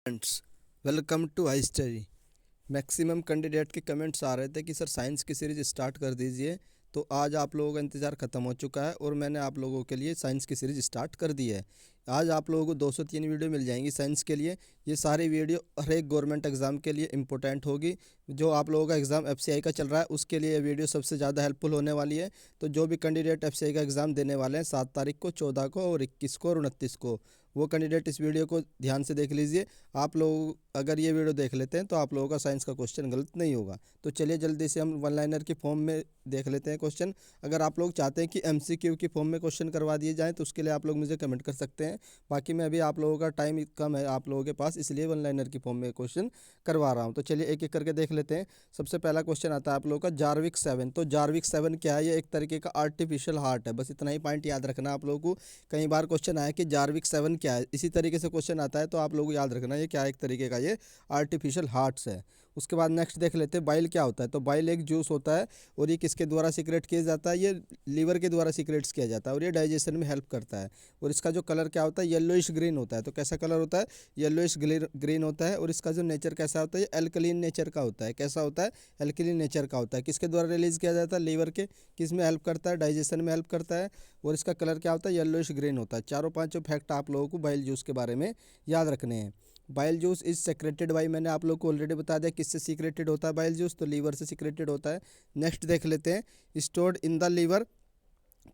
Friends, welcome to I study. Maximum candidate के comments आ रहे थे कि सर साइंस की सीरीज़ स्टार्ट कर दीजिए। तो आज आप लोगों का इंतज़ार ख़त्म हो चुका है और मैंने आप लोगों के लिए साइंस की सीरीज़ स्टार्ट कर दी है। आज आप लोगों को 203 वीडियो मिल जाएंगी साइंस के लिए। ये सारी वीडियो हर एक गवर्नमेंट एग्ज़ाम के लिए इंपॉर्टेंट होगी। जो आप लोगों का एग्ज़ाम एफसीआई का चल रहा है उसके लिए ये वीडियो सबसे ज़्यादा हेल्पफुल होने वाली है। तो जो भी कैंडिडेट एफसीआई का एग्ज़ाम देने वाले हैं 7 तारीख को, 14 को और 21 को और 29 को, वो कैंडिडेट इस वीडियो को ध्यान से देख लीजिए। आप लोग अगर ये वीडियो देख लेते हैं तो आप लोगों का साइंस का क्वेश्चन गलत नहीं होगा। तो चलिए जल्दी से हम वन लाइनर की फॉर्म में देख लेते हैं क्वेश्चन। अगर आप लोग चाहते हैं कि एमसीक्यू की फॉर्म में क्वेश्चन करवा दिए जाएँ तो उसके लिए आप लोग मुझे कमेंट कर सकते हैं। बाकी मैं अभी आप लोगों का टाइम कम है आप लोगों के पास, इसलिए वन लाइनर की फॉर्म में क्वेश्चन करवा रहा हूँ। तो चलिए एक एक करके देख लेते हैं। सबसे पहला क्वेश्चन आता है आप लोगों का जार्विक 7। तो जार्विक 7 क्या है? ये एक तरीके का आर्टिफिशियल हार्ट है। बस इतना ही पॉइंट याद रखना आप लोगों को। कई बार क्वेश्चन आया कि जार्विक 7 क्या है, इसी तरीके से क्वेश्चन आता है तो आप लोगों को याद रखना ये क्या एक तरीके का ये आर्टिफिशियल हार्ट्स है। उसके बाद नेक्स्ट देख लेते हैं बाइल क्या होता है। तो बाइल एक जूस होता है और ये किसके द्वारा सीक्रेट किया जाता है? ये लीवर के द्वारा सीक्रेट्स किया जाता है और ये डाइजेशन में हेल्प करता है। और इसका जो कलर क्या होता है? येलोइश ग्रीन होता है। तो कैसा कलर होता है? येलोइश ग्रीन होता है। और इसका जो नेचर कैसा होता है? ये एल्कलीन नेचर का होता है। कैसा होता है? एल्कलीन नेचर का होता है। किसके द्वारा रिलीज किया जाता है? लीवर के। किस में हेल्प करता है? डाइजेशन में हेल्प करता है। और इसका कलर क्या होता है? येलोइश ग्रीन होता है। चारों पांचों फैक्ट आप लोगों को बाइल जूस के बारे में याद रखने हैं। Bile juice is secreted by, मैंने आप लोग को ऑलरेडी बता दिया किससे सीक्रेटेड होता है बाइल जूस, तो लीवर से सीक्रेटेड होता है। नेक्स्ट देख लेते हैं stored in the liver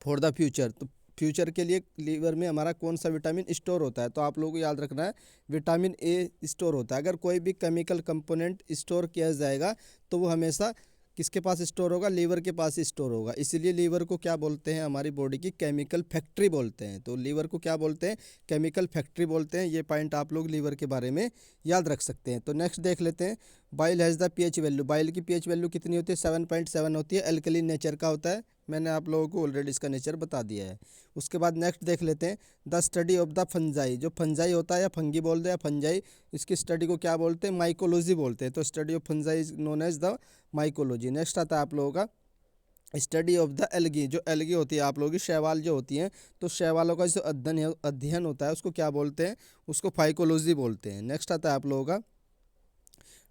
for the future. तो फ्यूचर के लिए लीवर में हमारा कौन सा विटामिन स्टोर होता है? तो आप लोगों को याद रखना है विटामिन ए स्टोर होता है। अगर कोई भी केमिकल कंपोनेंट स्टोर किया जाएगा तो वो हमेशा किसके पास स्टोर होगा? लीवर के पास ही स्टोर होगा। इसीलिए लीवर को क्या बोलते हैं? हमारी बॉडी की केमिकल फैक्ट्री बोलते हैं। तो लीवर को क्या बोलते हैं? केमिकल फैक्ट्री बोलते हैं। ये पॉइंट आप लोग लीवर के बारे में याद रख सकते हैं। तो नेक्स्ट देख लेते हैं bile has the pH value. Bile की पीएच वैल्यू कितनी होती है? 7.7 होती है। एल्कलीन नेचर का होता है। मैंने आप लोगों को ऑलरेडी इसका नेचर बता दिया है। उसके बाद नेक्स्ट देख लेते हैं the study of the fungi. जो फंजाई होता है या फंगी बोलते हैं फंजाई, इसकी स्टडी को क्या बोलते हैं? माइकोलॉजी बोलते हैं। तो study of fungi is known as the mycology. Next आता है आप लोगों का स्टडी ऑफ द एल्गी। जो एल्गी होती है आप लोगों की शैवाल जो होती हैं, तो शैवालों का जो अध्ययन होता है उसको क्या बोलते हैं? उसको फाइकोलॉजी बोलते हैं। नेक्स्ट आता है आप लोगों का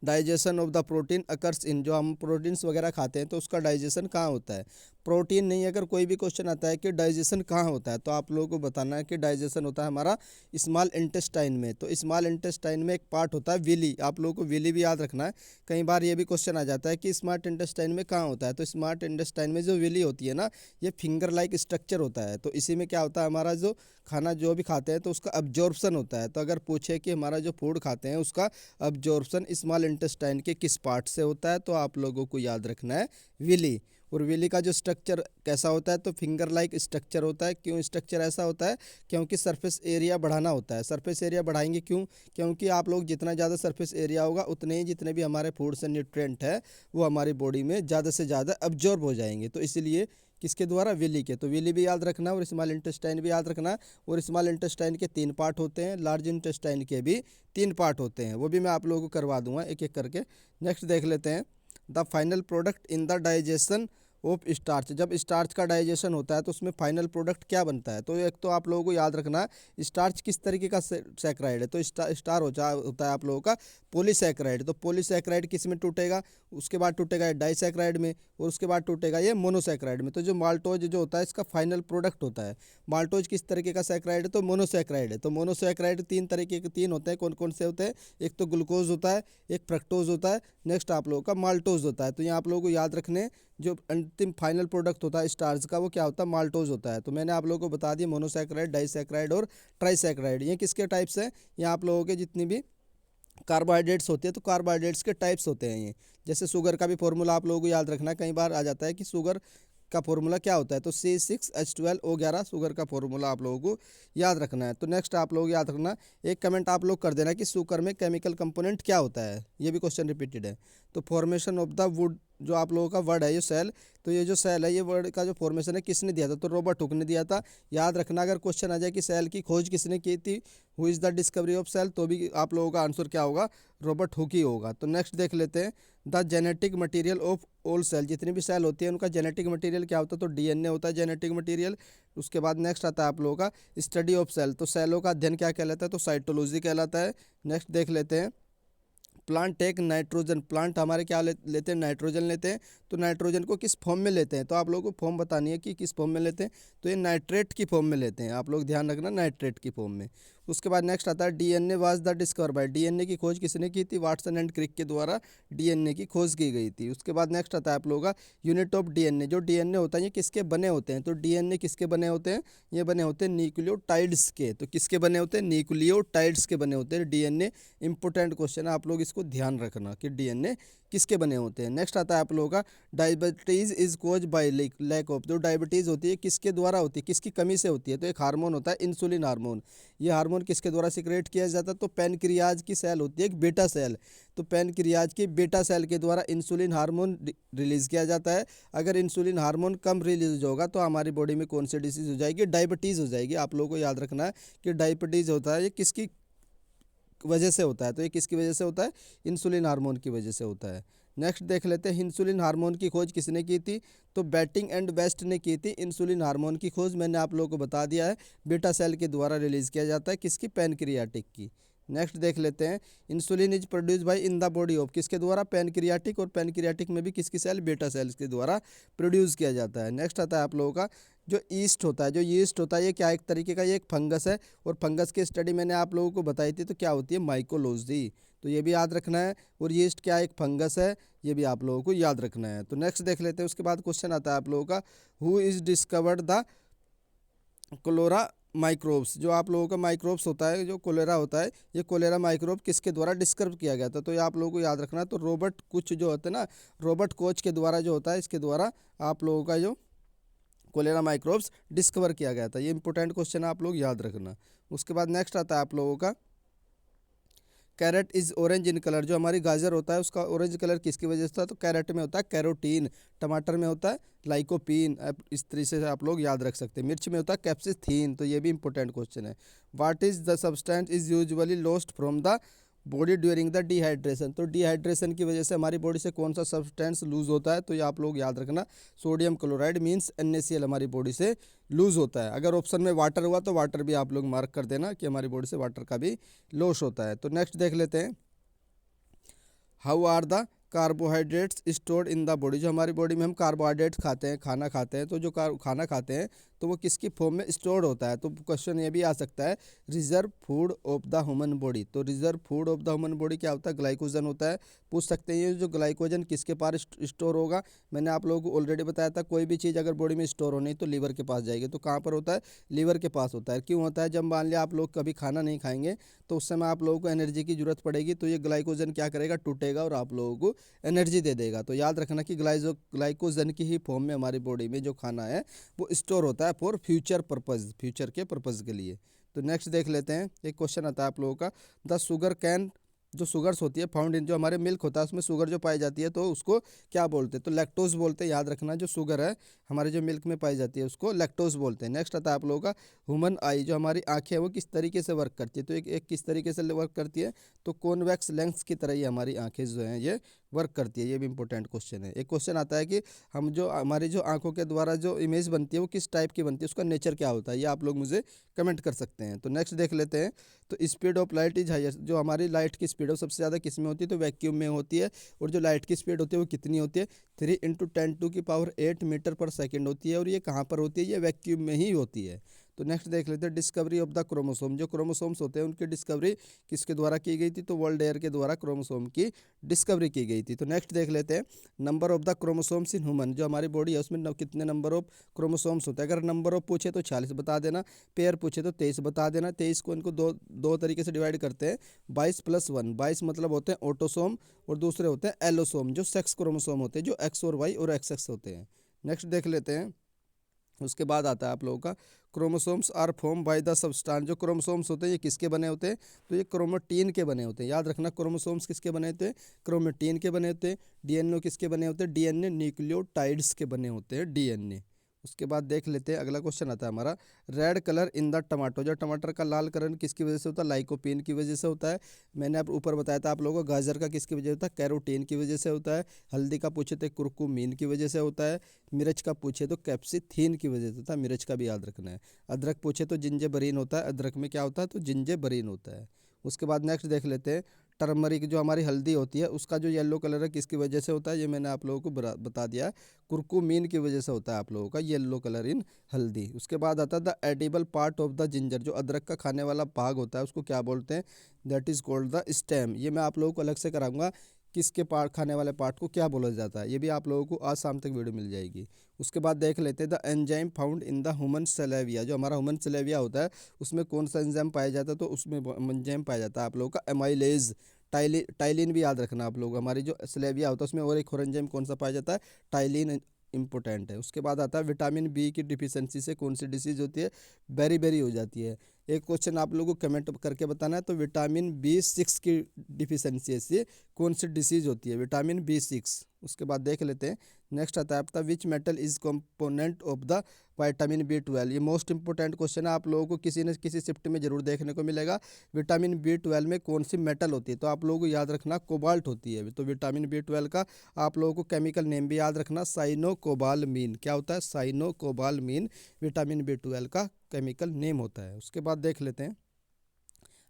digestion of the protein occurs in. जो हम प्रोटीन्स वगैरह खाते हैं तो उसका डाइजेशन कहाँ होता है? प्रोटीन नहीं, अगर कोई भी क्वेश्चन आता है कि डाइजेशन कहाँ होता है तो आप लोगों को बताना है कि डाइजेशन होता है हमारा स्मॉल इंटेस्टाइन में। तो स्मॉल इंटेस्टाइन में एक पार्ट होता है विली। आप लोगों को विली भी याद रखना है। कई बार ये भी क्वेश्चन आ जाता है कि स्मॉल इंटेस्टाइन में कहाँ होता है? तो स्मॉल इंटेस्टाइन में जो विली होती है ना, ये फिंगर लाइक स्ट्रक्चर होता है। तो इसी में क्या होता है? हमारा जो खाना जो भी खाते हैं तो उसका अब्जॉर्प्शन होता है। तो अगर पूछे कि हमारा जो फूड खाते हैं उसका अब्जॉर्प्शन स्मॉल इंटेस्टाइन के किस पार्ट से होता है, तो आप लोगों को याद रखना है विली। और विली का जो स्ट्रक्चर कैसा होता है? तो फिंगर लाइक स्ट्रक्चर होता है। क्यों स्ट्रक्चर ऐसा होता है? क्योंकि सरफेस एरिया बढ़ाना होता है। सरफेस एरिया बढ़ाएंगे क्यों? क्योंकि आप लोग जितना ज़्यादा सरफेस एरिया होगा उतने ही जितने भी हमारे फूड से न्यूट्रिएंट है वो हमारी बॉडी में ज़्यादा से ज़्यादा अब्जॉर्ब हो जाएंगे। तो इसलिए किसके द्वारा? विली के। तो विली भी याद रखना और स्मॉल इंटेस्टाइन भी याद रखना। और स्मॉल इंटेस्टाइन के 3 पार्ट होते हैं, लार्ज इंटेस्टाइन के भी 3 पार्ट होते हैं। वो भी मैं आप लोगों को करवा दूंगा एक एक करके। नेक्स्ट देख लेते हैं the final product in the digestion of starch. जब स्टार्च का डाइजेशन होता है तो उसमें फाइनल प्रोडक्ट क्या बनता है? तो एक तो आप लोगों को याद रखना स्टार्च किस तरीके का सैकराइड है। तो स्टार होता है आप लोगों का पॉलीसैकराइड। तो पॉलीसैकराइड किस में टूटेगा? उसके बाद टूटेगा डाइसैकराइड में और उसके बाद टूटेगा ये मोनोसैकराइड में। तो जो माल्टोज जो होता है इसका फाइनल प्रोडक्ट होता है। माल्टोज किस तरीके का सैकराइड है? तो मोनोसैकराइड है। तो मोनोसैकराइड 3 तरीके के 3 होते हैं। कौन कौन से होते हैं? एक तो ग्लूकोज होता है, एक फ्रक्टोज होता है, नेक्स्ट आप लोगों का माल्टोज होता है। तो यहाँ आप लोगों को याद रखने जो अंतिम फाइनल प्रोडक्ट होता है स्टार्च का वो क्या होता है? माल्टोज होता है। तो मैंने आप लोगों को बता दिया मोनोसैकराइड, डाइसैकराइड और ट्राइसैकराइड। ये किसके टाइप्स हैं? ये आप लोगों के जितनी भी कार्बोहाइड्रेट्स होते हैं तो कार्बोहाइड्रेट्स के टाइप्स होते हैं ये। जैसे शुगर का भी फॉर्मूला आप लोगों को याद रखना। कई बार आ जाता है कि शुगर का फॉर्मूला क्या होता है? तो C6H12O11 शुगर का फॉर्मूला आप लोगों को याद रखना है। तो नेक्स्ट आप लोग याद रखना, एक कमेंट आप लोग कर देना कि शुगर में केमिकल कंपोनेंट क्या होता है। ये भी क्वेश्चन रिपीटेड है। तो फॉर्मेशन ऑफ द वुड जो आप लोगों का वर्ड है ये सेल, तो ये जो सेल है ये वर्ड का जो फॉर्मेशन है किसने दिया था, तो रॉबर्ट हुक ने दिया था। याद रखना अगर क्वेश्चन आ जाए कि सेल की खोज किसने की थी, who is the discovery of cell, तो भी आप लोगों का आंसर क्या होगा, रॉबर्ट हुक ही होगा। तो नेक्स्ट देख लेते हैं, the genetic material of all cell, जितनी भी सेल होती है उनका जेनेटिक मटीरियल क्या होता है, तो डीएनए होता है जेनेटिक मटीरियल। उसके बाद नेक्स्ट आता है आप लोगों का स्टडी ऑफ सेल, तो सेलों का अध्ययन क्या कहलाता है, तो साइटोलॉजी कहलाता है। नेक्स्ट देख लेते हैं, प्लांट टेक नाइट्रोजन, प्लांट हमारे क्या लेते हैं, नाइट्रोजन लेते हैं। तो नाइट्रोजन को किस फॉर्म में लेते हैं, तो आप लोगों को फॉर्म बतानी है कि किस फॉर्म में लेते हैं, तो ये नाइट्रेट की फॉर्म में लेते हैं, आप लोग ध्यान रखना नाइट्रेट की फॉर्म में। उसके बाद नेक्स्ट आता है DNA was the discover by, DNA की खोज किसने की थी, वाटसन एंड क्रिक के द्वारा डीएनए की खोज की गई थी। उसके बाद नेक्स्ट आता है आप लोगों का यूनिट ऑफ डीएनए, जो डीएनए होता है ये किसके बने होते हैं, तो डीएनए किसके बने होते हैं, ये बने होते हैं न्यूक्लियोटाइड्स के। तो किसके बने होते हैं, न्यूक्लियोटाइड्स के बने होते हैं डीएनए। इंपॉर्टेंट क्वेश्चन है, आप लोग इसको ध्यान रखना कि डीएनए किसके बने होते हैं। नेक्स्ट आता है आप लोगों का diabetes is cause by lack of, जो डायबिटीज़ होती है किसके द्वारा होती है, किसकी कमी से होती है, तो एक हार्मोन होता है इंसुलिन हार्मोन। ये हार्मोन किसके द्वारा सिक्रेट किया जाता है, तो पैनक्रियाज की सेल होती है एक बेटा सेल, तो पैनक्रियाज की बेटा सेल के द्वारा इंसुलिन हार्मोन रिलीज किया जाता है। अगर इंसुलिन हार्मोन कम रिलीज होगा तो हमारी बॉडी में कौन सी डिसीज हो जाएगी, डायबिटीज़ हो जाएगी। आप लोगों को याद रखना है कि डायबिटीज़ होता है ये किसकी वजह से होता है, तो ये किसकी वजह से होता है, इंसुलिन हार्मोन की वजह से होता है। नेक्स्ट देख लेते हैं, इंसुलिन हार्मोन की खोज किसने की थी, तो बैटिंग एंड वेस्ट ने की थी। इंसुलिन हार्मोन की खोज मैंने आप लोगों को बता दिया है, बेटा सेल के द्वारा रिलीज किया जाता है, किसकी, पैनक्रियाटिक की। नेक्स्ट देख लेते हैं, insulin is produce by in the body of, किसके द्वारा, पैनक्रियाटिक, और पैनक्रियाटिक में भी किसकी सेल, बेटा सेल्स के द्वारा प्रोड्यूस किया जाता है। नेक्स्ट आता है आप लोगों का जो ईस्ट होता है, जो यीस्ट होता है ये क्या एक तरीके का ये एक फंगस है, और फंगस की स्टडी मैंने आप लोगों को बताई थी, तो क्या होती है, माइकोलॉजी, तो ये भी याद रखना है। और यीस्ट क्या एक फंगस है, ये भी आप लोगों को याद रखना है। तो नेक्स्ट देख लेते हैं, उसके बाद क्वेश्चन आता है आप लोगों का, who is discovered the cholera microbes, जो आप लोगों का माइक्रोब्स होता है, जो कोलेरा होता है, ये कोलेरा माइक्रोब किसके द्वारा डिस्कवर किया गया था, तो ये आप लोगों को याद रखना है। तो रॉबर्ट कुछ जो होते हैं ना, रॉबर्ट कोच के द्वारा जो होता है, इसके द्वारा आप लोगों का जो कोलेरा माइक्रोब्स डिस्कवर किया गया था। ये इंपॉर्टेंट क्वेश्चन आप लोग याद रखना। उसके बाद नेक्स्ट आता है आप लोगों का, carrot is orange in colour, जो हमारी गाजर होता है उसका ऑरेंज कलर किसकी वजह से था, तो कैरेट में होता है कैरोटीन, टमाटर में होता है लाइकोपीन, इस तरीके से आप लोग याद रख सकते हैं। मिर्च में होता है कैप्सिथीन, तो ये भी इंपॉर्टेंट क्वेश्चन है। What is the substance is usually lost from the body during the dehydration, तो डिहाइड्रेशन की वजह से हमारी बॉडी से कौन सा सब्सटेंस लूज होता है, तो ये आप लोग याद रखना, सोडियम क्लोराइड मीन्स NaCl हमारी बॉडी से लूज होता है। अगर ऑप्शन में वाटर हुआ तो वाटर भी आप लोग मार्क कर देना कि हमारी बॉडी से वाटर का भी लॉस होता है। तो नेक्स्ट देख लेते हैं, how are the carbohydrates stored in the body, जो हमारी बॉडी में हम कार्बोहाइड्रेट्स खाते हैं, खाना खाते हैं, तो जो खाना खाते हैं तो वो किसकी फॉर्म में स्टोर्ड होता है, तो क्वेश्चन ये भी आ सकता है, reserve food of the human body, तो reserve food of the human body क्या होता है, ग्लाइकोजन होता है। पूछ सकते हैं ये जो ग्लाइकोजन किसके पास स्टोर होगा, मैंने आप लोगों को ऑलरेडी बताया था, कोई भी चीज़ अगर बॉडी में स्टोर होनी तो लीवर के पास जाएगी, तो कहाँ पर होता है, लीवर के पास होता है। क्यों होता है, जब मान लिया आप लोग कभी खाना नहीं खाएंगे तो उस समय आप लोगों को एनर्जी की जरूरत पड़ेगी, तो ये ग्लाइकोजन क्या करेगा, टूटेगा और आप लोगों को एनर्जी दे देगा। तो याद रखना कि ग्लाइकोजन की ही फॉर्म में हमारी बॉडी में जो खाना है वो स्टोर होता है फॉर फ्यूचर पर्पज़, फ्यूचर के पर्पज़ के लिए। तो नेक्स्ट देख लेते हैं, एक क्वेश्चन आता है आप लोगों का, द शुगर कैन, जो शुगर्स होती है फाउंड इन, जो हमारे मिल्क होता है उसमें शुगर जो पाई जाती है तो उसको क्या बोलते हैं, तो लैक्टोज बोलते हैं। याद रखना जो शुगर है हमारे जो मिल्क में पाई जाती है उसको लैक्टोज बोलते हैं। नेक्स्ट आता है आप लोगों का, ह्यूमन आई, जो हमारी आंखें हैं वो किस तरीके से वर्क करती है, तो एक किस तरीके से वर्क करती है, तो कॉन्वेक्स लेंस की तरह ही हमारी आंखें जो हैं ये वर्क करती है। ये भी इंपॉर्टेंट क्वेश्चन है। एक क्वेश्चन आता है कि हम जो हमारी जो आंखों के द्वारा जो इमेज बनती है वो किस टाइप की बनती है, उसका नेचर क्या होता है, ये आप लोग मुझे कमेंट कर सकते हैं। तो नेक्स्ट देख लेते हैं, तो speed of light is highest, जो हमारी लाइट की स्पीड है सबसे ज़्यादा किस में होती है, तो वैक्यूम में होती है। और जो लाइट की स्पीड होती है वो कितनी होती है, 3 × 10⁸ मीटर पर सेकेंड होती है। और ये कहाँ पर होती है, ये वैक्यूम में ही होती है। तो नेक्स्ट देख लेते हैं, डिस्कवरी ऑफ द क्रोमोसोम, जो क्रोमोसोम्स होते हैं उनकी डिस्कवरी किसके द्वारा की गई थी, तो वोल्टेयर के द्वारा क्रोमोसोम की डिस्कवरी की गई थी। तो नेक्स्ट देख लेते हैं, number of the chromosomes in human, जो हमारी बॉडी है उसमें कितने नंबर ऑफ क्रोमोसोम्स होते हैं। अगर नंबर ऑफ पूछे तो 40 बता देना, पेयर पूछे तो 23 बता देना। 23 को इनको दो तरीके से डिवाइड करते हैं, 22 + 1, 22 मतलब होते हैं ऑटोसोम और दूसरे होते हैं एलोसोम, जो सेक्स क्रोमोसोम होते हैं, जो X और Y और XX होते हैं। नेक्स्ट देख लेते हैं, उसके बाद आता है आप लोगों का chromosomes are form by the substance. जो क्रोमोसोम्स होते हैं ये किसके बने होते हैं, तो ये क्रोमेटिन के बने होते हैं। याद रखना, क्रोमोसोम्स किसके बने होते हैं, क्रोमेटिन के बने होते हैं। डीएनए किसके बने होते हैं, डीएनए न्यूक्लियोटाइड्स के बने होते हैं, डीएनए। उसके बाद देख लेते हैं अगला क्वेश्चन आता है हमारा, red colour in the tomato. जो टमाटर का लाल कलर किसकी वजह से होता है, लाइकोपीन की वजह से होता है। मैंने आप ऊपर बताया था आप लोगों को, गाजर का किसकी वजह से होता है, कैरोटीन की वजह से होता है। हल्दी का पूछे तो कुरकुमीन की वजह से होता है। मिर्च का पूछे तो कैप्सिथीन की वजह से होता है, मिर्च का भी याद रखना है। अदरक पूछे तो जिंजेबरीन होता है, अदरक में क्या होता है, तो जिंजेबरीन होता है। उसके बाद नेक्स्ट देख लेते हैं, टर्मरिक जो हमारी हल्दी होती है उसका जो येलो कलर है किसकी वजह से होता है, ये मैंने आप लोगों को बता दिया है, कुरकुमीन की वजह से होता है आप लोगों का येलो कलर इन हल्दी। उसके बाद आता है the edible part of the ginger. जो अदरक का खाने वाला भाग होता है उसको क्या बोलते हैं, that is called the stem. ये मैं आप लोगों को अलग से कराऊंगा, किसके पार्ट, खाने वाले पार्ट को क्या बोला जाता है, ये भी आप लोगों को आज शाम तक वीडियो मिल जाएगी। उसके बाद देख लेते हैं the enzyme found in the human saliva. जो हमारा ह्यूमन सलेविया होता है उसमें कौन सा एंजाइम पाया जाता है, तो उसमें एंजाइम पाया जाता है आप लोगों का एमाइलेज। टाइलिन भी याद रखना आप लोग, हमारी जो स्लेविया होता है उसमें और एक और एंजाइम कौन सा पाया जाता है, टाइलिन इंपॉर्टेंट है। उसके बाद आता है विटामिन बी की डिफिशियंसी से कौन सी डिसीज होती है, बेरी बेरी हो जाती है। एक क्वेश्चन आप लोगों को कमेंट करके बताना है, तो विटामिन B6 की डिफिशियंसी से कौन सी डिसीज होती है, विटामिन B6। उसके बाद देख लेते हैं नेक्स्ट आता है आपका, which metal is component of the vitamin B12। ये मोस्ट इंपॉर्टेंट क्वेश्चन है, आप लोगों को किसी न किसी शिफ्ट में जरूर देखने को मिलेगा। विटामिन B12 में कौन सी मेटल होती है, तो आप लोगों को याद रखना कोबाल्ट होती है। तो विटामिन B12 का आप लोगों को केमिकल नेम भी याद रखना, साइनोकोबालमीन। क्या होता है, साइनोकोबालमीन विटामिन B12 का केमिकल नेम होता है। उसके बाद देख लेते हैं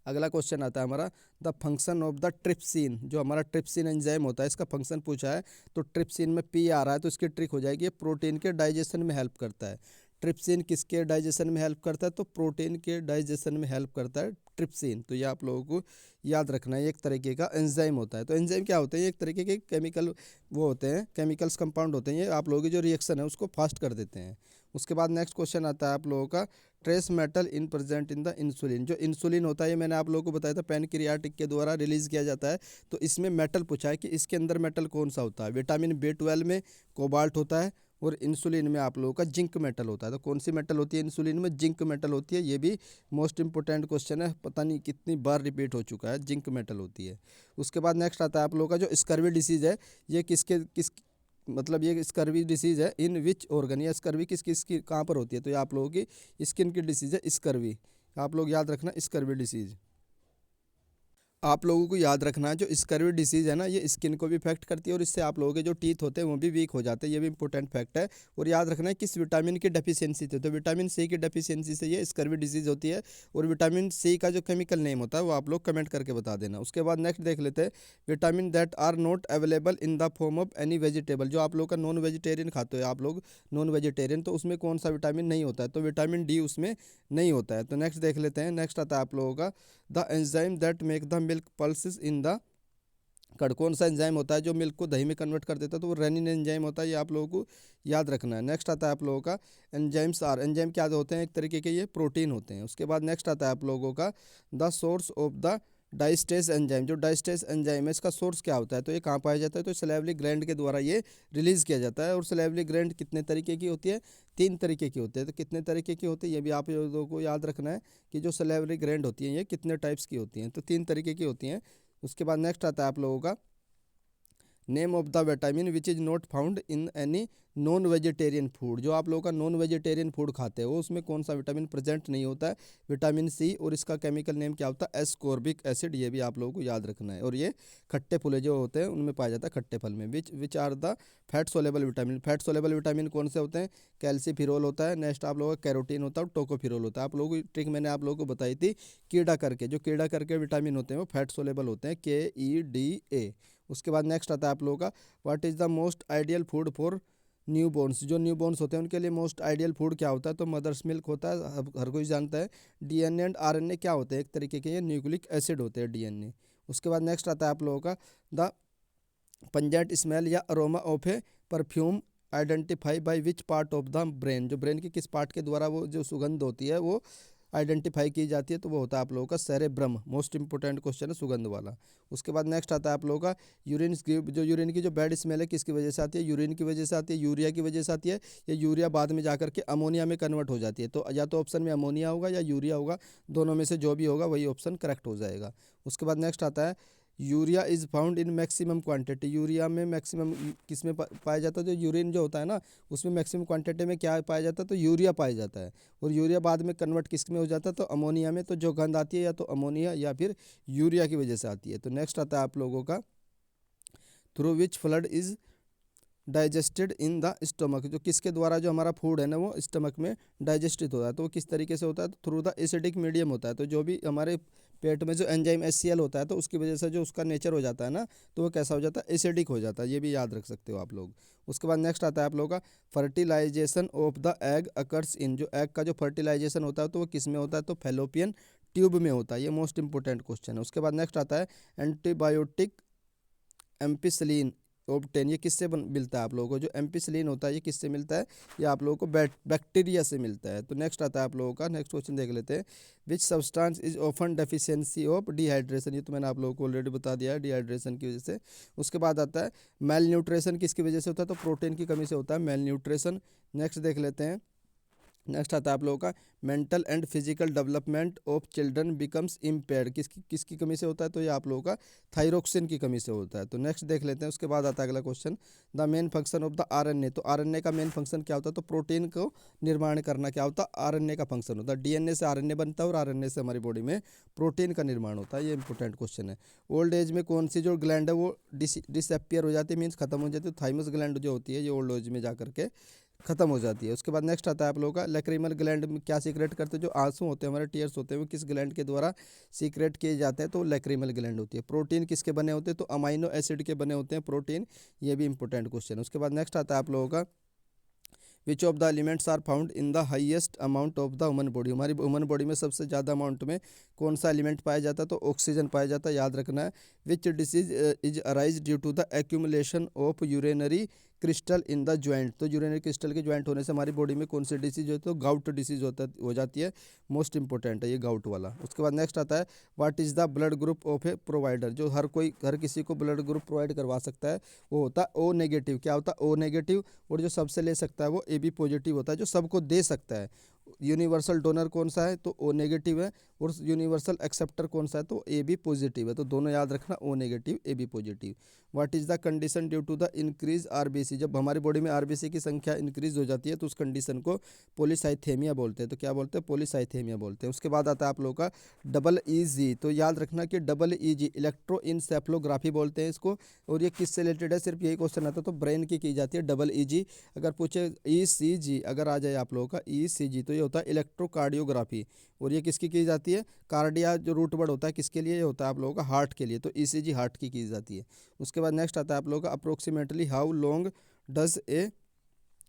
अगला क्वेश्चन आता है हमारा, the function of the trypsin. जो हमारा ट्रिप्सिन एंजाइम होता है इसका फंक्शन पूछा है, तो ट्रिप्सिन में P आ रहा है तो इसकी ट्रिक हो जाएगी, ये प्रोटीन के डाइजेशन में हेल्प करता है। ट्रिप्सिन किसके डाइजेशन में हेल्प करता है, तो प्रोटीन के डाइजेशन में हेल्प करता है ट्रिप्सिन। तो ये आप लोगों को याद रखना है, एक तरीके का एंजाइम होता है। तो एंजाइम क्या होते हैं, एक तरीके के केमिकल वो होते हैं, केमिकल्स कंपाउंड होते हैं, ये आप लोगों की जो रिएक्शन है उसको फास्ट कर देते हैं। उसके बाद नेक्स्ट क्वेश्चन आता है आप लोगों का, trace metal in present in the insulin. जो इंसुलिन होता है ये मैंने आप लोगों को बताया था पैनक्रियाटिक के द्वारा रिलीज किया जाता है। तो इसमें मेटल पूछा है कि इसके अंदर मेटल कौन सा होता है, विटामिन B12 में कोबाल्ट होता है और इंसुलिन में आप लोगों का जिंक मेटल होता है। तो कौन सी मेटल होती है इंसुलिन में, जिंक मेटल होती है। ये भी मोस्ट इंपॉर्टेंट क्वेश्चन है, पता नहीं कितनी बार रिपीट हो चुका है, जिंक मेटल होती है। उसके बाद नेक्स्ट आता है आप लोगों का जो स्कर्वी डिसीज है, ये किस मतलब ये स्कर्वी डिसीज है इन विच ऑर्गन। या स्कर्वी किस किस की कहाँ पर होती है, तो ये आप लोगों की स्किन की डिसीज है स्कर्वी। आप लोग याद रखना स्कर्वी डिसीज। आप लोगों को याद रखना है जो स्कर्वी डिसीज़ है ना, ये स्किन को भी इफेक्ट करती है और इससे आप लोगों के जो टीथ होते हैं वो भी वीक हो जाते हैं, ये भी इंपॉर्टेंट फैक्ट है। और याद रखना है किस विटामिन की डेफिशिएंसी थी, तो विटामिन C की डेफिशिएंसी से ये स्कर्वी डिसीज़ होती है। और विटामिन C का जो केमिकल नेम होता है वो आप लोग कमेंट करके बता देना। उसके बाद नेक्स्ट देख लेते हैं, vitamin that are not available in the form of any vegetable. जो आप लोग का नॉन वेजिटेरियन खाते हो आप लोग, नॉन वेजिटेरियन, तो उसमें कौन सा विटामिन नहीं होता है, तो विटामिन D उसमें नहीं होता है। तो नेक्स्ट देख लेते हैं, नेक्स्ट आता है आप लोगों का, the enzyme that make the milk pulses in the curd. कौन सा एंजाइम होता है जो मिल्क को दही में कन्वर्ट कर देता है, तो वो रेनिन एंजाइम होता है, ये आप लोगों को याद रखना है। नेक्स्ट आता है आप लोगों का, एंजाइम्स आर, एंजाइम क्या होते हैं, एक तरीके के ये प्रोटीन होते हैं। उसके बाद नेक्स्ट आता है आप लोगों का, the source of the diastase enzyme. जो डाइस्टेस एंजाइम है इसका सोर्स क्या होता है, तो ये कहाँ पाया जाता है, तो सलेवरी ग्लैंड के द्वारा ये रिलीज किया जाता है। और सलेवरी ग्लैंड कितने तरीके की होती है, 3 तरीके की होती है। तो कितने तरीके की होती है ये भी आप लोगों को याद रखना है कि जो सलेवरी ग्लैंड होती है ये कितने टाइप्स की होती हैं, तो 3 तरीके की होती हैं। उसके बाद नेक्स्ट आता है आप लोगों का, name of the vitamin which is not found in any non vegetarian food. जो आप लोगों का नॉन वेजिटेरियन फूड खाते हो उसमें कौन सा विटामिन प्रेजेंट नहीं होता है, विटामिन C। और इसका केमिकल नेम क्या होता है, एस्कॉर्बिक एसिड। ये भी आप लोगों को याद रखना है। और ये खट्टे फूले जो होते हैं उनमें पाया जाता है, खट्टे फल में। Which are the fat soluble vitamin. Fat soluble vitamin कौन से होते हैं, कैल्सीफिरोल होता है, नेक्स्ट आप लोगों का कैरोटीन होता है और टोकोफिरोल होता है। आप लोगों की ट्रिक मैंने आप लोगों को बताई थी, कीड़ा करके, जो कीड़ा करके विटामिन होते हैं वो फैट सोलेबल होते हैं, KEDA। उसके बाद नेक्स्ट आता है आप लोगों का, what is the most ideal food for new borns. जो न्यू बॉर्न्स होते हैं उनके लिए मोस्ट आइडियल फूड क्या होता है, तो मदर्स मिल्क होता है, हर कोई जानता है। DNA एंड RNA क्या होते हैं, एक तरीके के ये न्यूक्लिक एसिड होते हैं, DNA। उसके बाद नेक्स्ट आता है आप लोगों का, द पंजेंट स्मेल या aroma of A perfume identify by which part of the brain. जो ब्रेन के किस पार्ट के द्वारा वो जो सुगंध होती है वो आइडेंटिफाई की जाती है, तो वो होता है आप लोगों का सेरेब्रम। मोस्ट इंपॉर्टेंट क्वेश्चन है सुगंध वाला। उसके बाद नेक्स्ट आता है आप लोगों का यूरिन की, जो यूरिन की जो बैड स्मेल है किसकी वजह से आती है, यूरिन की वजह से आती है, यूरिया की वजह से आती है, या यूरिया बाद में जाकर के अमोनिया में कन्वर्ट हो जाती है। तो या तो ऑप्शन में अमोनिया होगा या यूरिया होगा, दोनों में से जो भी होगा वही ऑप्शन करेक्ट हो जाएगा। उसके बाद नेक्स्ट आता है urea is found in maximum quantity. Urea में मैक्सिमम किस में पाया जाता है, जो यूरिन जो होता है ना उसमें मैक्सिमम क्वांटिटी में क्या पाया जाता है, तो यूरिया पाया जाता है। और यूरिया बाद में कन्वर्ट किस में हो जाता है, तो अमोनिया में। तो जो गंध आती है या तो अमोनिया या फिर यूरिया की वजह से आती है। तो नेक्स्ट आता है आप लोगों का through which flood is digested in the stomach. जो किसके द्वारा जो हमारा फूड है ना वो स्टमक में डाइजेस्टेड होता है, तो वो किस तरीके से होता है, तो थ्रू द एसिडिक मीडियम होता है। तो जो भी हमारे पेट में जो एंजाइम HCl होता है तो उसकी वजह से जो उसका नेचर हो जाता है ना, तो वो कैसा हो जाता है, एसिडिक हो जाता है। ये भी याद रख सकते हो आप लोग। उसके बाद नेक्स्ट आता है आप लोगों का fertilization of the egg occurs in. जो एग का जो फर्टिलाइजेशन होता है तो वो किस में होता है, तो फैलोपियन ट्यूब में होता है। ये मोस्ट इंपॉर्टेंट क्वेश्चन है। उसके बाद नेक्स्ट आता है एंटीबायोटिक एम्पिसिलिन ऑब्टेन। ये किससे मिलता है आप लोगों को, जो एम्पिसिलिन होता है ये किससे मिलता है, ये आप लोगों को बैक्टीरिया से मिलता है। तो नेक्स्ट आता है आप लोगों का, नेक्स्ट क्वेश्चन देख लेते हैं। Which substance is often deficiency of dehydration. ये तो मैंने आप लोगों को ऑलरेडी बता दिया है, डिहाइड्रेशन की वजह से। उसके बाद आता है मेल न्यूट्रिशन किसकी वजह से होता है, तो प्रोटीन की कमी से होता है मेल न्यूट्रिशन। नेक्स्ट देख लेते हैं। नेक्स्ट आता है आप लोगों का mental and physical development of children becomes impaired. किसकी कमी से होता है, तो ये आप लोगों का थायरोक्सिन की कमी से होता है। तो नेक्स्ट देख लेते हैं। उसके बाद आता है अगला question, the main function of the RNA। तो RNA का मेन फंक्शन क्या होता है, तो प्रोटीन को निर्माण करना क्या होता है, RNA का फंक्शन होता है। DNA से RNA बनता है और RNA से हमारी बॉडी में प्रोटीन का निर्माण होता है। ये इंपॉर्टेंट क्वेश्चन है। ओल्ड एज में कौन सी जो ग्लैंड है वो डिसअपियर हो जाती है, मीन्स खत्म हो जाती है। थाइमस ग्लैंड जो होती है ये ओल्ड एज में जा करके खत्म हो जाती है। उसके बाद नेक्स्ट आता है आप लोगों का लैक्रिमल ग्लैंड में क्या सीक्रेट करते हैं, जो आंसू होते हैं हमारे टीयर्स होते हैं वो किस ग्लैंड के द्वारा सीक्रेट किए जाते हैं, तो लैक्रिमल ग्लैंड होती है। प्रोटीन किसके बने होते हैं, तो अमाइनो एसिड के बने होते हैं प्रोटीन। ये भी इंपॉर्टेंट क्वेश्चन है। उसके बाद नेक्स्ट आता है आप लोगों का which of the elements are found in the highest amount of the human body. हमारी ह्यूमन बॉडी में सबसे ज़्यादा अमाउंट में कौन सा एलिमेंट पाया जाता है, तो ऑक्सीजन पाया जाता है, याद रखना है। Which disease is arise due to the accumulation of urinary crystal in the joint. तो यूरिनरी क्रिस्टल के ज्वाइंट होने से हमारी बॉडी में कौन सी डिसीज होती है, तो गाउट डिसीज हो जाती है। मोस्ट इंपॉर्टेंट है ये गाउट वाला। उसके बाद नेक्स्ट आता है what is the blood group of A provider. जो हर किसी को ब्लड ग्रुप प्रोवाइड करवा सकता है वो होता है O नेगेटिव। क्या होता है, O नेगेटिव। और जो सबसे ले सकता है वो AB पॉजिटिव होता है, जो सबको दे सकता है। यूनिवर्सल डोनर कौन सा है, तो O नेगेटिव है। और यूनिवर्सल एक्सेप्टर कौन सा है, तो AB पॉजिटिव है। तो दोनों याद रखना, O negative AB positive. What is the condition due to the increase RBC। जब हमारी बॉडी में RBC की संख्या इंक्रीज हो जाती है तो उस कंडीशन को पॉलीसाइथेमिया बोलते हैं। तो क्या बोलते हैं, पॉलीसाइथेमिया बोलते हैं। उसके बाद आता है आप लोगों का EEG। तो याद रखना कि EEG इलेक्ट्रोइंसेफलोग्राफी बोलते हैं इसको। और ये किससे रिलेटेड है, सिर्फ यही क्वेश्चन आता है तो ब्रेन की जाती है EEG। अगर पूछे ECG अगर आ जाए आप लोगों का ECG, तो ये होता है इलेक्ट्रोकार्डियोग्राफी। और ये किसकी की जाती है, कार्डिया जो रूट वर्ड होता है किसके लिए, ये होता है आप लोगों का हार्ट के लिए। तो ECG हार्ट की जाती है। उसके बाद नेक्स्ट आता है आप लोगों का approximately how long does a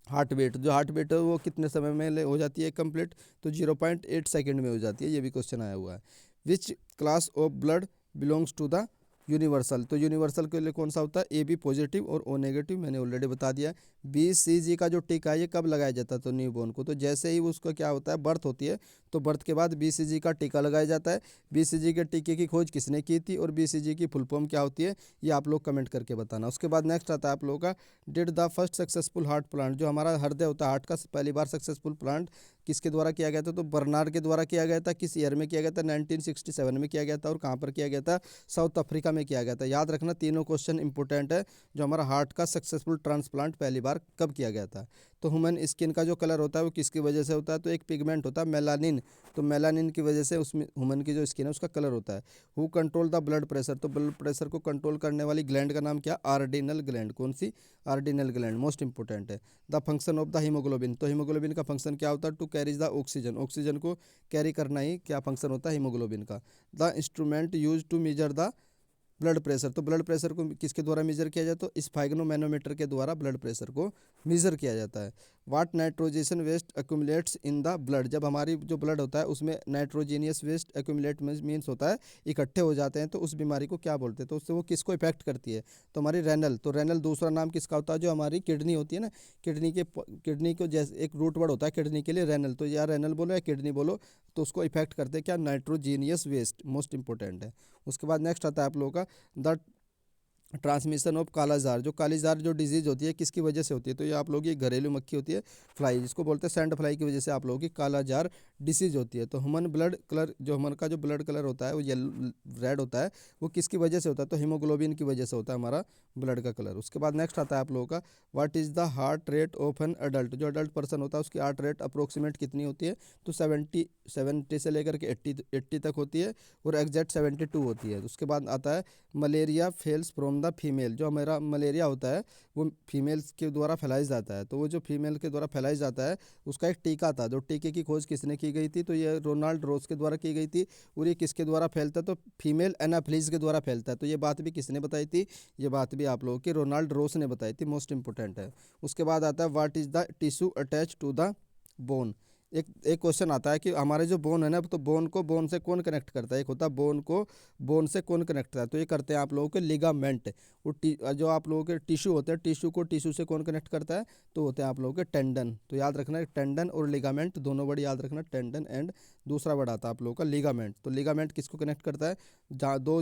heart beat. जो हार्ट बीट है वो कितने समय में हो जाती है कंप्लीट, तो 0.8 सेकेंड में हो जाती है। ये भी क्वेश्चन आया हुआ है। Which class of blood belongs to the universal. तो यूनिवर्सल के लिए कौन सा होता है, AB पॉजिटिव और O नेगेटिव, मैंने ऑलरेडी बता दिया। BCG का जो टीका है ये कब लगाया जाता है, तो न्यूबॉर्न को। तो जैसे ही उसको क्या होता है, बर्थ होती है तो बर्थ के बाद BCG का टीका लगाया जाता है। BCG के टीके की खोज किसने की थी और BCG की फुल फॉर्म क्या होती है, ये आप लोग कमेंट करके बताना। उसके बाद नेक्स्ट आता है आप लोगों का did the first successful heart plant. जो हमारा हृदय होता है हार्ट का पहली बार सक्सेसफुल प्लांट किसके द्वारा किया गया था, तो बर्नार्ड के द्वारा किया गया था। किस ईयर में किया गया था, 1967 में किया गया था। और कहाँ पर किया गया था, साउथ अफ्रीका में किया गया था। याद रखना तीनों क्वेश्चन इंपॉर्टेंट है। जो हमारा हार्ट का सक्सेसफुल ट्रांसप्लांट पहली बार कब किया गया था। तो ह्यूमन स्किन का जो कलर होता है वो किसकी वजह से होता है, तो एक पिगमेंट होता है मेलानिन। तो मेलानिन की वजह से उसमें ह्यूमन की जो स्किन है उसका कलर होता है। Who control the blood pressure. तो ब्लड प्रेशर को कंट्रोल करने वाली ग्लैंड का नाम क्या, आर्डिनल ग्लैंड। कौन सी, आर्डिनल ग्लैंड। मोस्ट इंपॉर्टेंट है। The function of the haemoglobin. तो हीमोग्लोबिन का फंक्शन क्या होता है, to carry the oxygen. Oxygen को कैरी करना ही क्या फंक्शन होता है हीमोग्लोबिन का। The instrument use to measure the blood pressure. तो ब्लड प्रेशर को किसके द्वारा मेजर किया जाता है, तो स्फाइग्नोमैनोमीटर के द्वारा ब्लड प्रेशर को मेजर किया जाता है। What nitrogenous waste accumulates in the blood, जब हमारी जो ब्लड होता है उसमें नाइट्रोजीनियस वेस्ट एक्यूमुलेट मीन्स होता है इकट्ठे हो जाते हैं, तो उस बीमारी को क्या बोलते हैं, तो उससे वो किसको इफेक्ट करती है, तो हमारी रेनल, तो रेनल दूसरा नाम किसका होता है, जो हमारी किडनी होती है ना, किडनी को जैसे एक रूट वर्ड होता है किडनी के लिए रेनल, तो या रेनल बोलो या किडनी बोलो, तो उसको इफेक्ट करते हैं क्या, नाइट्रोजीनियस वेस्ट, मोस्ट इंपॉर्टेंट है। उसके बाद नेक्स्ट आता है आप लोगों का द ट्रांसमिशन ऑफ कालाजार, जो कालीजार जो डिजीज़ होती है किसकी वजह से होती है, तो ये आप लोगों की घरेलू मक्खी होती है फ्लाई, जिसको बोलते हैं सैंड फ्लाई की वजह से आप लोगों की कालाजार डिसीज़ होती है। तो ह्यूमन ब्लड कलर, जो ह्यूमन का जो ब्लड कलर होता है वो येलो रेड होता है, वो किसकी वजह से होता है, तो हीमोग्लोबिन की वजह से होता है हमारा ब्लड का कलर। उसके बाद नेक्स्ट आता है आप लोगों का what is the heart rate of an adult, जो अडल्ट पर्सन होता है उसकी हार्ट रेट अप्रोक्सीमेट कितनी होती है, तो 70 से लेकर के 80 तक होती है, और एग्जैक्ट 72 होती है। उसके बाद आता है malaria fails from the female, जो हमारा मलेरिया होता है वो फीमेल्स के द्वारा फैलाया जाता है, तो वो जो फीमेल के द्वारा फैलाया जाता है उसका एक टीका था, जो टीके की खोज किसने की गई थी, तो ये रोनाल्ड रोज के द्वारा की गई थी। और ये किसके द्वारा फैलता है, तो फीमेल एनाफ्लीज के द्वारा फैलता है, तो ये बात भी किसने बताई थी, ये बात भी आप लोगों की रोनाल्ड रोस ने बताई थी, मोस्ट इंपॉर्टेंट है। उसके बाद आता है what is the tissue attach to the bone, एक एक क्वेश्चन आता है कि हमारे जो बोन है ना, तो बोन को बोन से कौन कनेक्ट करता है, एक होता है बोन को बोन से कौन कनेक्ट करता है, तो ये करते हैं आप लोगों के लिगामेंट। और जो आप लोगों के टिश्यू होते हैं, टिश्यू को टिश्यू से कौन कनेक्ट करता है, तो होते हैं आप लोगों के टेंडन, तो याद रखना टेंडन और लिगामेंट दोनों वर्ड याद रखना, टेंडन एंड दूसरा वर्ड आता है आप लोगों का लिगामेंट। तो लिगामेंट किसको कनेक्ट करता है, जहाँ दो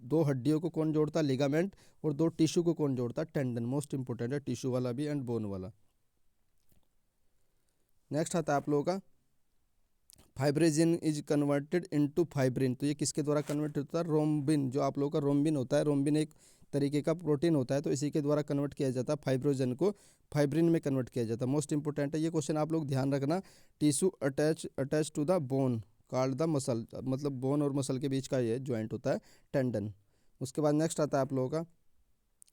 दो हड्डियों को कौन जोड़ता है, लिगामेंट, और दो टिश्यू को कौन जोड़ता है, टेंडन, मोस्ट इंपॉर्टेंट है टिश्यू वाला भी एंड बोन वाला। नेक्स्ट आता है आप लोगों का फाइब्रिजिन इज कन्वर्टेड इनटू फाइब्रिन, तो ये किसके द्वारा कन्वर्ट होता है, रोम्बिन, जो आप लोगों का रोम्बिन होता है, रोम्बिन एक तरीके का प्रोटीन होता है, तो इसी के द्वारा कन्वर्ट किया जाता है, फाइब्रोजन को फाइब्रिन में कन्वर्ट किया जाता है, मोस्ट इंपॉर्टेंट है ये क्वेश्चन, आप लोग ध्यान रखना। Tissue attach to the bone called the muscle, मतलब बोन और मसल के बीच का ये ज्वाइंट होता है टेंडन। उसके बाद नेक्स्ट आता है आप लोगों का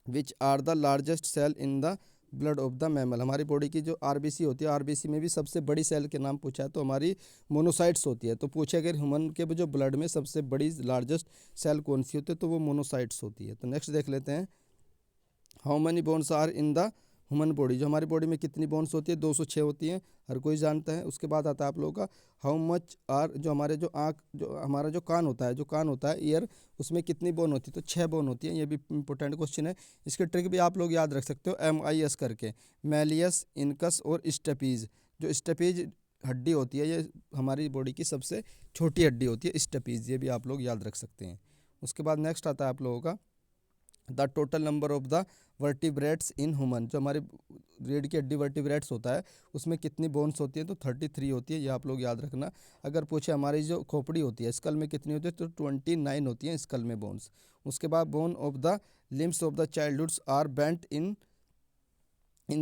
which are the largest cell in the blood of the mammal, हमारी बॉडी की जो आरबीसी होती है, आरबीसी में भी सबसे बड़ी सेल के नाम पूछा है, तो हमारी मोनोसाइट्स होती है, तो पूछे अगर ह्यूमन के जो ब्लड में सबसे बड़ी लार्जेस्ट सेल कौन सी होती है, तो वो मोनोसाइट्स होती है। तो नेक्स्ट देख लेते हैं how many bones are in the human body, जो हमारी बॉडी में कितनी बोन्स होती है, 206 होती हैं, हर कोई जानता है। उसके बाद आता है आप लोगों का हाउ मच आर, जो हमारे जो आँख, जो हमारा जो कान होता है, जो कान होता है ईयर, उसमें कितनी बोन होती है, तो 6 बोन होती है, ये भी इंपॉर्टेंट क्वेश्चन है। इसके ट्रिक भी आप लोग याद रख सकते हो, MIS करके, मैलियस, इनकस और स्टेपीज, जो स्टेपीज हड्डी होती है ये हमारी बॉडी की सबसे छोटी हड्डी होती है स्टेपीज, ये भी आप लोग याद रख सकते हैं। उसके बाद नेक्स्ट आता है आप लोगों का the total number of the vertebrates in human, जो हमारी रीढ़ की हड्डी वर्टिब्रेट्स होता है उसमें कितनी बोन्स होती है, तो 33 होती है, ये आप लोग याद रखना। अगर पूछे हमारी जो खोपड़ी होती है स्कल में कितनी होती है, तो 29 होती है स्कल में बोन्स। उसके बाद bone of the limbs of the childhoods are bent in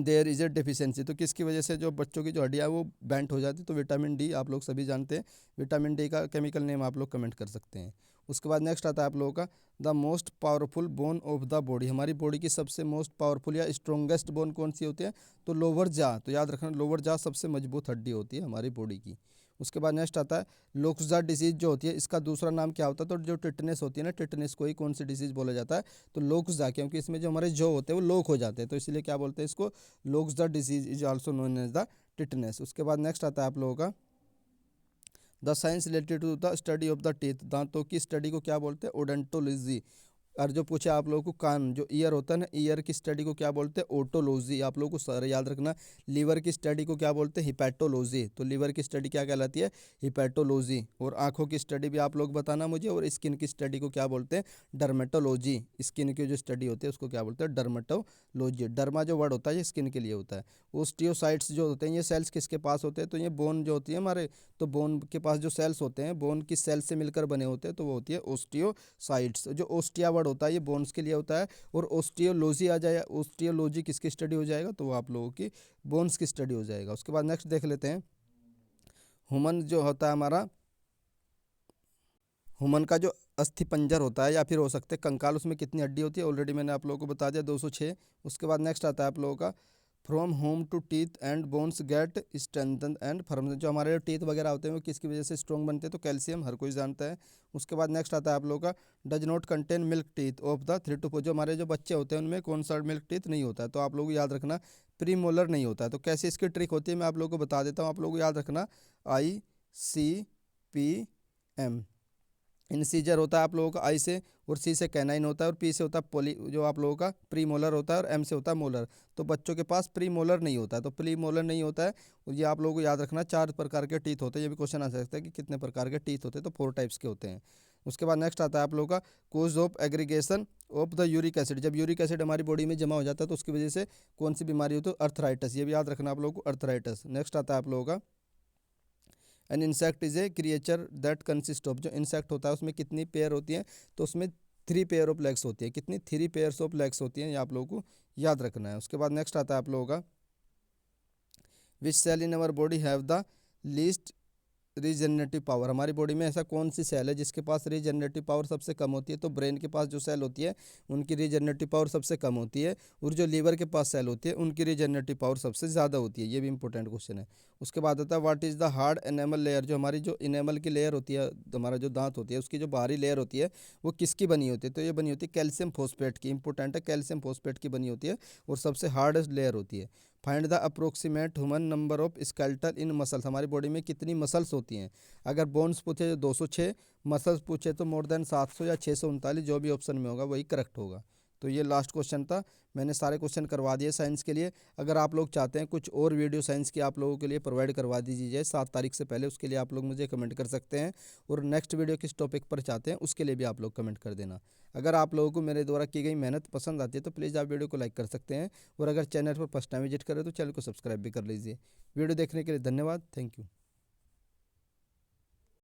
there is a deficiency, तो किसकी वजह से जो बच्चों की जो हड्डियाँ वो बेंट हो जाती है, तो विटामिन डी, आप लोग सभी जानते हैं विटामिन डी का केमिकल नेम आप लोग कमेंट कर सकते हैं। उसके बाद नेक्स्ट आता है आप लोगों का the most powerful bone of the body, हमारी बॉडी की सबसे मोस्ट पावरफुल या स्ट्रोंगेस्ट बोन कौन सी होती है, तो लोअर जा, तो याद रखना लोअर जा सबसे मजबूत हड्डी होती है हमारी बॉडी की। उसके बाद नेक्स्ट आता है लोक्जा डिजीज, जो होती है इसका दूसरा नाम क्या होता है, तो जो टिटनेस होती है ना, टिटनेस को ही कौन सी डिजीज बोला जाता है, तो लोक्जा, क्योंकि इसमें जो हमारे जो होते हैं वो लोक हो जाते हैं, तो इसलिए क्या बोलते हैं इसको, lockjaw disease is also known as the tetanus. उसके बाद नेक्स्ट आता है आप लोगों का the science related to the study of the teeth, दांतों की स्टडी को क्या बोलते हैं, ओडेंटोलॉजी। और जो पूछे आप लोगों को कान, जो ईयर होता है ना, ईयर की स्टडी को क्या बोलते हैं, ओटोलॉजी, आप लोगों को सारे याद रखना। लीवर की स्टडी को क्या बोलते हैं, हिपैटोलॉजी, तो लीवर की स्टडी क्या कहलाती है, हिपैटोलॉजी। और आंखों की स्टडी भी आप लोग बताना मुझे, और स्किन की स्टडी को क्या बोलते हैं, डर्मेटोलॉजी, स्किन की जो स्टडी होती है उसको क्या बोलते हैं, डर्मेटोलॉजी। डर्मा जो वर्ड होता है ये स्किन के लिए होता है। ओस्टियोसाइट्स जो होते हैं ये सेल्स किसके पास होते हैं, तो ये बोन जो होती है हमारे, तो बोन के पास जो सेल्स होते हैं, बोन की सेल से मिलकर बने होते हैं, तो वो होती है ओस्टियोसाइट्स। जो ओस्टिया वर्ड होता है ये बोन्स के लिए होता है, और ओस्टियोलॉजी आ जाए, ओस्टियोलॉजी किसकी स्टडी हो जाएगा, तो वो आप लोगों की बोन्स की स्टडी हो जाएगा। उसके बाद नेक्स्ट देख लेते हैं ह्यूमन जो होता है हमारा, ह्यूमन का जो अस्थि पंजर होता है या फिर हो सकते हैं कंकाल, उसमें कितनी हड्डी होती है, ऑलरेडी मैंने आप लोगों को बता दिया 206। उसके बाद नेक्स्ट आता है आप लोगों का from home to teeth and bones get strengthen and firm, जो हमारे टीथ वगैरह होते हैं वो किसकी वजह से स्ट्रॉन्ग बनते हैं, तो कैल्शियम, हर कोई जानता है। उसके बाद नेक्स्ट आता है आप लोगों का does not contain milk teeth of the 3 to 4, जो हमारे जो बच्चे होते हैं उनमें कौन सा मिल्क टीथ नहीं होता है, तो आप लोग याद रखना प्रीमोलर नहीं होता है। तो कैसे इसकी ट्रिक होती है मैं आप लोगों को बता देता हूँ, आप लोगों को याद रखना। ICPM, इंसीजर होता है आप लोगों का आई से, और सी से कैनाइन होता है, और पी से होता है पोली जो आप लोगों का प्री मोलर होता है, और एम से होता है मोलर। तो बच्चों के पास प्री मोलर नहीं होता है, तो प्री मोलर नहीं होता है। और ये आप लोगों को याद रखना, 4 प्रकार के टीथ होते हैं। ये भी क्वेश्चन आ सकता है कि कितने प्रकार के टीथ होते हैं, तो 4 टाइप्स के होते हैं। उसके बाद नेक्स्ट आता है आप लोगों का cause of aggregation of the uric acid. जब यूरिक एसिड हमारी बॉडी में जमा हो जाता है तो उसकी वजह से कौन सी बीमारी होती है, अर्थराइटिस। ये भी याद रखना आप लोगों को, अर्थराइटिस। नेक्स्ट आता है आप लोगों का an insect is a creature that consist of. जो इंसेक्ट होता है उसमें कितनी पेयर होती हैं, तो उसमें 3 पेयर ऑफ लेग्स होती है। कितनी? 3 पेयर्स ऑफ लेग्स होती हैं, ये आप लोगों को याद रखना है। उसके बाद नेक्स्ट आता है आप लोगों का which cell in our body have the least regenerative power. हमारी बॉडी में ऐसा कौन सी सेल है जिसके पास रीजनरेटिव पावर सबसे कम होती है? तो ब्रेन के पास जो सेल होती है उनकी रीजनरेटिव पावर सबसे कम होती है, और जो लीवर के पास सेल होती है उनकी रीजनरेटिव पावर सबसे ज़्यादा होती है। ये भी इंपॉर्टेंट क्वेश्चन है। उसके बाद आता है what is the hard enamel layer. जो हमारी जो इनेमल की लेयर होती है, हमारा जो दांत होती है उसकी जो बाहरी लेयर होती है वो किसकी बनी होती है? तो ये बनी होती है कैल्शियम फॉस्फेट की। इंपॉर्टेंट है, कैल्शियम फॉस्फेट की बनी होती है, और सबसे हार्डेस्ट लेयर होती है। Find the approximate human number of skeletal in muscles. हमारी बॉडी में कितनी मसल्स होती हैं? अगर बोन्स पूछे तो 206, मसल्स पूछे तो मोर देन 700 या 639, जो भी ऑप्शन में होगा वही करेक्ट होगा। तो ये लास्ट क्वेश्चन था, मैंने सारे क्वेश्चन करवा दिए साइंस के लिए। अगर आप लोग चाहते हैं कुछ और वीडियो साइंस की आप लोगों के लिए प्रोवाइड करवा दीजिए जाए 7 तारीख से पहले, उसके लिए आप लोग मुझे कमेंट कर सकते हैं। और नेक्स्ट वीडियो किस टॉपिक पर चाहते हैं उसके लिए भी आप लोग कमेंट कर देना। अगर आप लोगों को मेरे द्वारा की गई मेहनत पसंद आती है तो प्लीज़ आप वीडियो को लाइक कर सकते हैं, और अगर चैनल पर फर्स्ट टाइम विजिट करें तो चैनल को सब्सक्राइब भी कर लीजिए। वीडियो देखने के लिए धन्यवाद, थैंक यू।